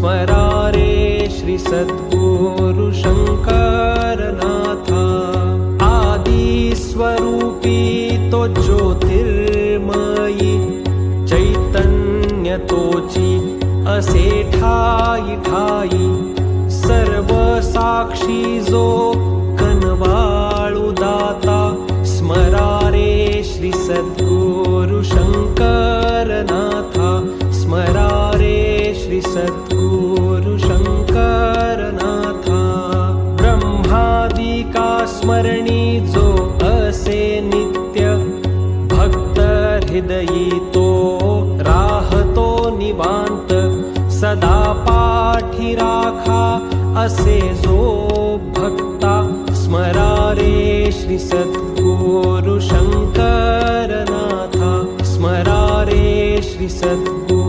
स्मरा रे श्री सद्गुरु शंकरनाथा। आदि स्वरूपी तो ज्योतिर्मयी चैतन्य तोची असे ठाई ठाई। सर्व साक्षी जो कनवाळू दाता स्मरा रे श्री सद्गुरु शंकरनाथा। स्मरा रे श्री सद्गुरु शंकरनाथा। ब्रह्मादिका स्मरणी जो असे नित्य भक्त हृदयी तो राहतो निवांत। सदा पाठी राखा असे जो भक्ता स्मरा रे श्री सद्गुरु शंकरनाथा। स्मरा रे श्री सद्गुरु